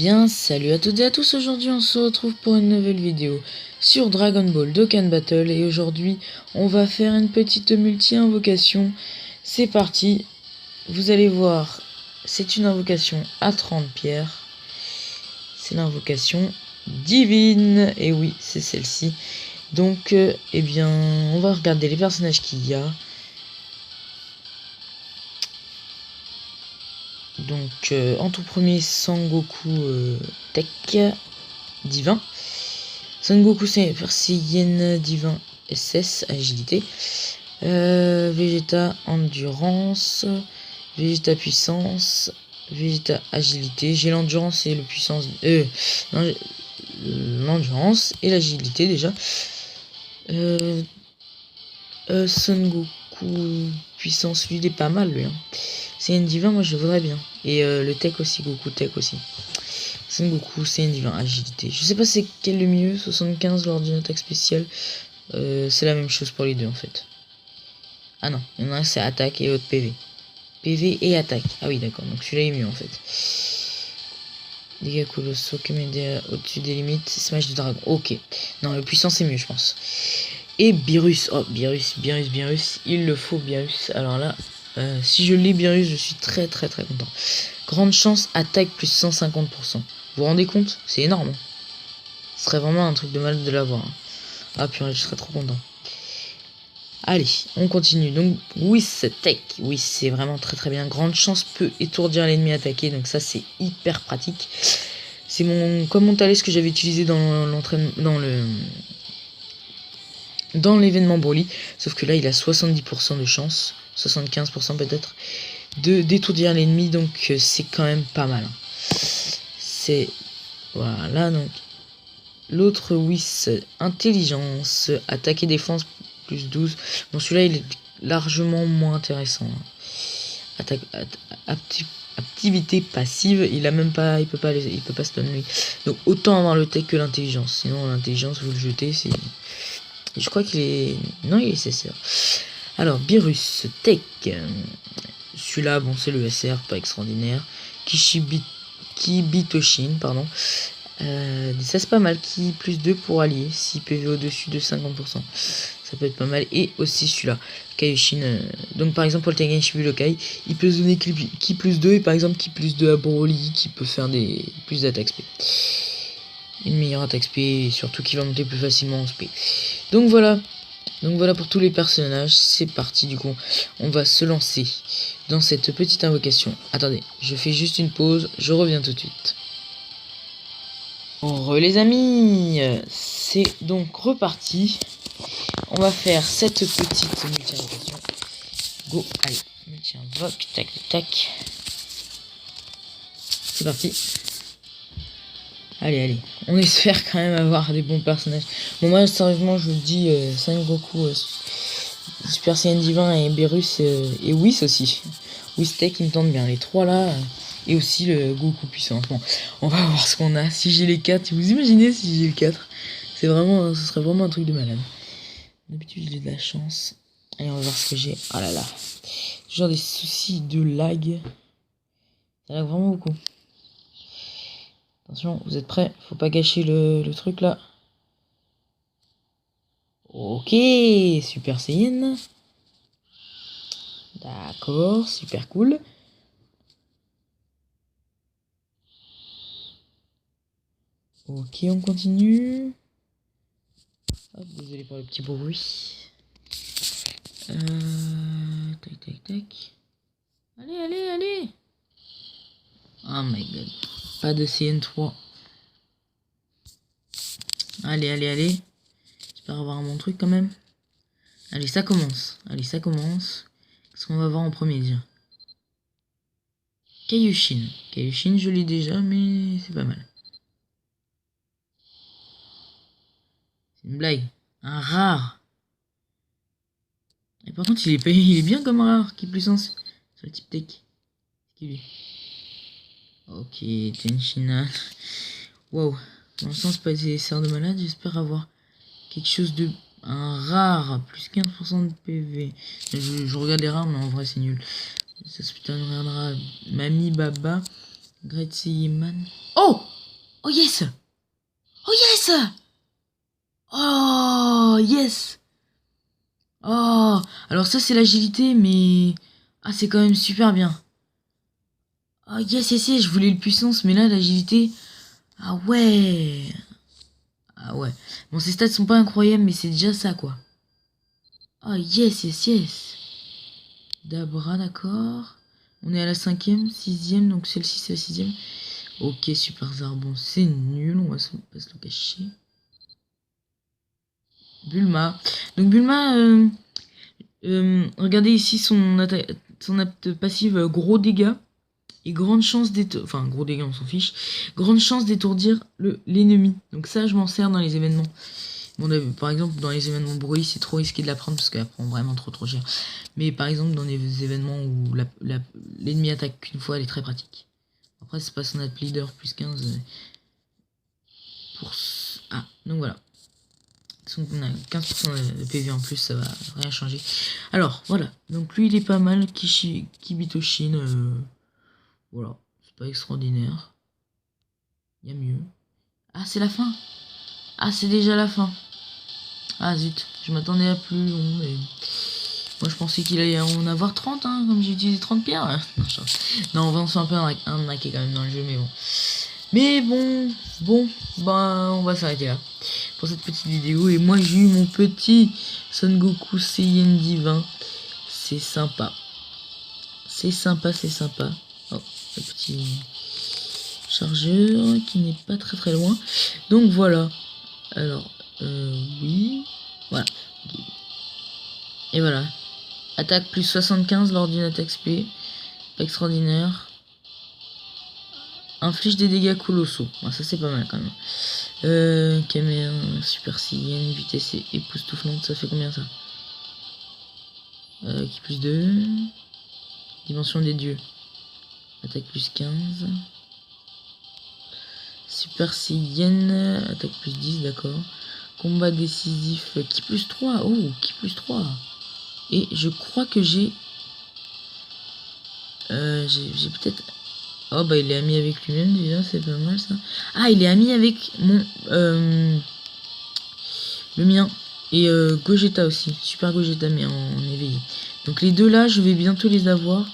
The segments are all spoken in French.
bien, salut à toutes et à tous, aujourd'hui on se retrouve pour une nouvelle vidéo sur Dragon Ball Dokkan Battle et aujourd'hui on va faire une petite multi-invocation. C'est parti, vous allez voir, c'est une invocation à 30 pierres, c'est l'invocation divine, et oui c'est celle-ci. Donc eh bien on va regarder les personnages qu'il y a. Donc en tout premier Sangoku Tech divin, Sangoku Super Saiyan divin SS agilité, Vegeta endurance, Vegeta puissance, Vegeta agilité. J'ai l'endurance et le puissance, l'endurance et l'agilité déjà. Son Goku puissance, lui il est pas mal lui, hein. C'est un divin, moi je le voudrais bien. Et le tech aussi, Goku tech aussi. Son Goku, c'est un divin agilité. Je sais pas c'est quel le mieux, 75 lors d'une attaque spéciale. C'est la même chose pour les deux en fait. Ah non, il y en a un c'est attaque et l'autre PV. PV et attaque. Ah oui d'accord, donc celui-là est mieux en fait. Dégâts colossaux, Kamehameha au-dessus des limites, smash de dragon. Ok. Non, le puissant c'est mieux je pense. Et Beerus, oh Beerus, il le faut Beerus. Alors là, si je l'ai Beerus, je suis très content. Grande chance, attaque plus 150%. Vous vous rendez compte? C'est énorme. Ce serait vraiment un truc de mal de l'avoir. Hein. Ah purée, je serais trop content. Allez, on continue. Donc, Whis Tech. Oui, c'est vraiment très bien. Grande chance peut étourdir l'ennemi attaqué. Donc ça, c'est hyper pratique. C'est comme mon Thalès que j'avais utilisé dans l'entraînement, dans l'événement Broly, sauf que là il a 70% de chance, 75% peut-être, de d'étourdir l'ennemi, donc c'est quand même pas mal. C'est voilà, donc l'autre Whis intelligence, attaque et défense plus 12. Bon, celui-là il est largement moins intéressant. Attaque, activité passive, il a même pas, il peut pas se donner lui. Donc autant avoir le tech que l'intelligence. Sinon l'intelligence vous le jetez, c'est. Je crois qu'il est. Non, il est SSR. Alors, Beerus Tech. Celui-là, bon, c'est le SR, pas extraordinaire. Kibitoshin, pardon. Ça, c'est pas mal. Qui plus 2 pour allier. 6 PV au-dessus de 50%. Ça peut être pas mal. Et aussi celui-là. Kaioshin. Donc, par exemple, pour le Tengen Shibulokai, il peut se donner qui plus 2. Et par exemple, qui plus 2 à Broly. Qui peut faire des plus d'attaques SP. Une meilleure attaque SP. Et surtout qui va monter plus facilement en SP. Donc voilà pour tous les personnages, c'est parti du coup, on va se lancer dans cette petite invocation. Attendez, je fais juste une pause, je reviens tout de suite. Les amis, c'est donc reparti. On va faire cette petite multi-invocation. Go, allez, multi-invoque, tac. C'est parti. Allez, on espère quand même avoir des bons personnages. Bon, moi, sérieusement, je vous le dis, Sangoku, Super Saiyan Divin et Beerus et Whis aussi. Whis Tech, il me tente bien. Les trois là, et aussi le Goku puissant. Bon, on va voir ce qu'on a. Si j'ai les 4, vous imaginez si j'ai le 4? C'est vraiment, ce serait vraiment un truc de malade. D'habitude, j'ai de la chance. Allez, on va voir ce que j'ai. Ah là là. Genre des soucis de lag. Ça lag vraiment beaucoup. Attention, vous êtes prêts? Faut pas gâcher le truc là. Ok, Super Saiyan. D'accord, super cool. Ok, on continue. Hop, désolé pour le petit bruit. Tac. Allez. Oh my god. Pas de CN3. Allez. J'espère avoir un bon truc quand même. Allez, ça commence. Qu'est-ce qu'on va voir en premier déjà? Kaioshin, je l'ai déjà, mais c'est pas mal. C'est une blague. Un rare. Et par contre, il est bien comme rare. Qui est plus sens sur le type tech. Qui lui? Ok, Tenshina. Wow. Dans le sens, pas des serres de malade. J'espère avoir quelque chose de. Un rare. Plus 15% de PV. Je regarde les rares, mais en vrai, c'est nul. Ça se putain de regardera. Mami Baba. Great Saiyaman. Oh! Oh yes! Oh yes! Oh yes! Oh! Alors ça c'est l'agilité, mais... Ah c'est quand même super bien. Oh yes, yes, yes, je voulais le puissance, mais là l'agilité... Ah ouais! Ah ouais. Bon, ces stats sont pas incroyables, mais c'est déjà ça, quoi. Oh yes, yes, yes. Dabra, d'accord. On est à la 5ème, 6ème, donc celle-ci c'est la 6ème. Ok, super Zarbon, c'est nul, on va se le cacher. Bulma. Donc Bulma, regardez ici son acte passive, gros dégâts. Et grande chance d'étourdir, enfin gros dégâts on s'en fiche, grande chance d'étourdir l'ennemi. Donc ça je m'en sers dans les événements. Bon, par exemple dans les événements bruit c'est trop risqué de la prendre parce qu'elle prend vraiment trop cher. Mais par exemple dans des événements où l'ennemi attaque qu'une fois, elle est très pratique. Après c'est pas son app leader plus 15 pour... Ah, donc voilà. Donc on a 15% de PV en plus, ça va rien changer. Alors voilà, donc lui il est pas mal, Kibitoshin, voilà, c'est pas extraordinaire. Il y a mieux. Ah c'est la fin. Ah c'est déjà la fin. Ah zut, je m'attendais à plus long, mais... Moi je pensais qu'il allait en avoir 30, hein, comme j'ai utilisé 30 pierres. Non, on va en faire un peu arnaquer quand même dans le jeu, mais bon. Mais bon, bah on va s'arrêter là pour cette petite vidéo. Et moi j'ai eu mon petit Son Goku Saiyan divin. C'est sympa. C'est sympa, c'est sympa. Oh, le petit chargeur qui n'est pas très loin. Donc voilà. Alors, oui. Voilà. Et voilà. Attaque plus 75 lors d'une attaque spé. Pas extraordinaire. Inflige des dégâts colossaux. Bon, ça c'est pas mal quand même. Caméra, super Saiyan, vitesse époustouflante. Ça fait combien ça? Qui plus 2. Dimension des dieux. Attaque plus 15. Super Saiyan. Attaque plus 10, d'accord. Combat décisif. Qui plus 3. Oh, qui plus 3. Et je crois que j'ai peut-être... Oh bah il est ami avec lui-même déjà, c'est pas mal ça. Ah, il est ami avec mon... le mien. Et Gogeta aussi. Super Gogeta mais en éveillé. Donc les deux là, je vais bientôt les avoir.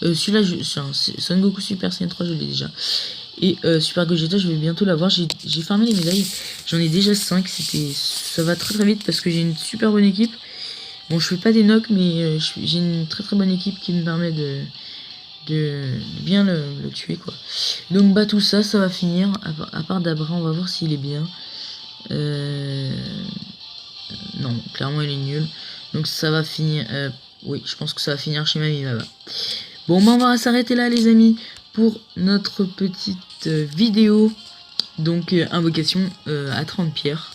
Celui-là, Son Goku Super Saiyan 3, je l'ai déjà. Et Super Gogeta, je vais bientôt l'avoir. J'ai farmé les médailles. J'en ai déjà 5. Ça va très vite parce que j'ai une super bonne équipe. Bon, je fais pas des knocks, mais j'ai une très bonne équipe qui me permet de bien le tuer, quoi. Donc, bah, tout ça, ça va finir. À part Dabra, on va voir s'il est bien. Non, clairement, il est nul. Donc, ça va finir... oui, je pense que ça va finir chez Mamie Baba. Bon, bah, on va s'arrêter là, les amis, pour notre petite vidéo. Donc, invocation à 30 pierres.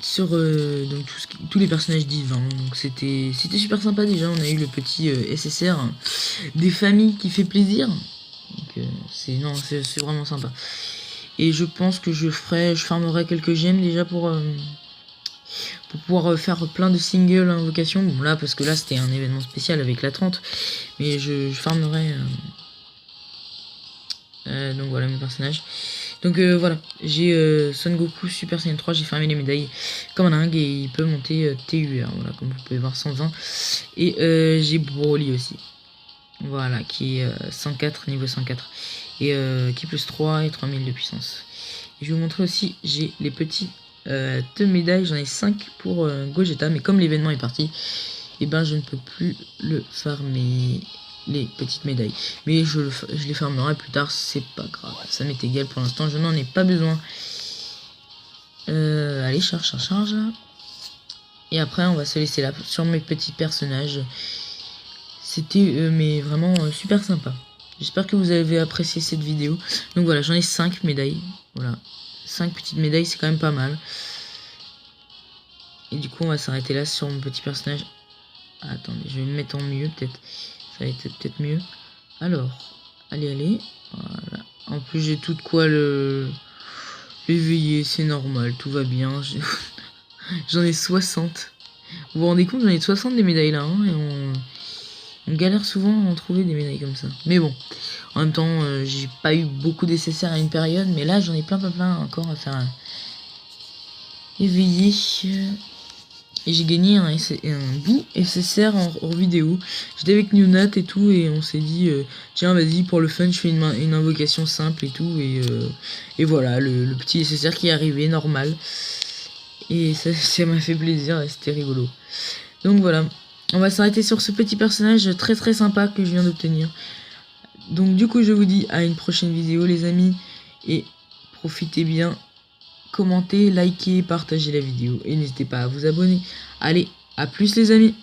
Sur donc tous les personnages divins. Donc c'était super sympa déjà. On a eu le petit SSR des familles qui fait plaisir. Donc c'est vraiment sympa. Et je pense que je farmerai quelques gemmes déjà pour pouvoir faire plein de singles invocation. Bon là parce que là c'était un événement spécial avec la 30. Mais je farmerai donc voilà mes personnages. Donc voilà, j'ai Son Goku Super Saiyan 3, j'ai fermé les médailles comme un dingue et il peut monter TUR, voilà, comme vous pouvez voir 120. Et j'ai Broly aussi, voilà, qui est 104, niveau 104. Et qui est plus 3 et 3000 de puissance. Et je vais vous montrer aussi, j'ai les petits deux médailles, j'en ai 5 pour Gogeta, mais comme l'événement est parti, et ben je ne peux plus le farmer. Les petites médailles, mais je les farmerai plus tard, c'est pas grave, ça m'est égal pour l'instant, je n'en ai pas besoin. Allez, charge. Et après on va se laisser là sur mes petits personnages. C'était mais vraiment super sympa. J'espère que vous avez apprécié cette vidéo. Donc voilà, j'en ai 5 médailles, voilà, 5 petites médailles, c'est quand même pas mal. Et du coup on va s'arrêter là sur mon petit personnage. Ah, attendez, je vais me mettre en mieux peut-être. Ça va être peut-être mieux. Alors, allez. Voilà. En plus, j'ai tout de quoi l'éveiller, c'est normal, tout va bien. J'en ai 60. Vous vous rendez compte, j'en ai 60 des médailles là. Hein, On galère souvent à en trouver des médailles comme ça. Mais bon, en même temps, j'ai pas eu beaucoup d'SSR à une période, mais là j'en ai plein encore à faire éveiller. Et j'ai gagné un bout SSR en vidéo. J'étais avec Newnet et tout, et on s'est dit, tiens, vas-y, pour le fun, je fais une invocation simple et tout. Et voilà, le petit SSR qui est arrivé, normal. Et ça m'a fait plaisir, c'était rigolo. Donc voilà, on va s'arrêter sur ce petit personnage très sympa que je viens d'obtenir. Donc du coup, je vous dis à une prochaine vidéo, les amis. Et profitez bien. Commentez, likez, partagez la vidéo et n'hésitez pas à vous abonner. Allez, à plus les amis!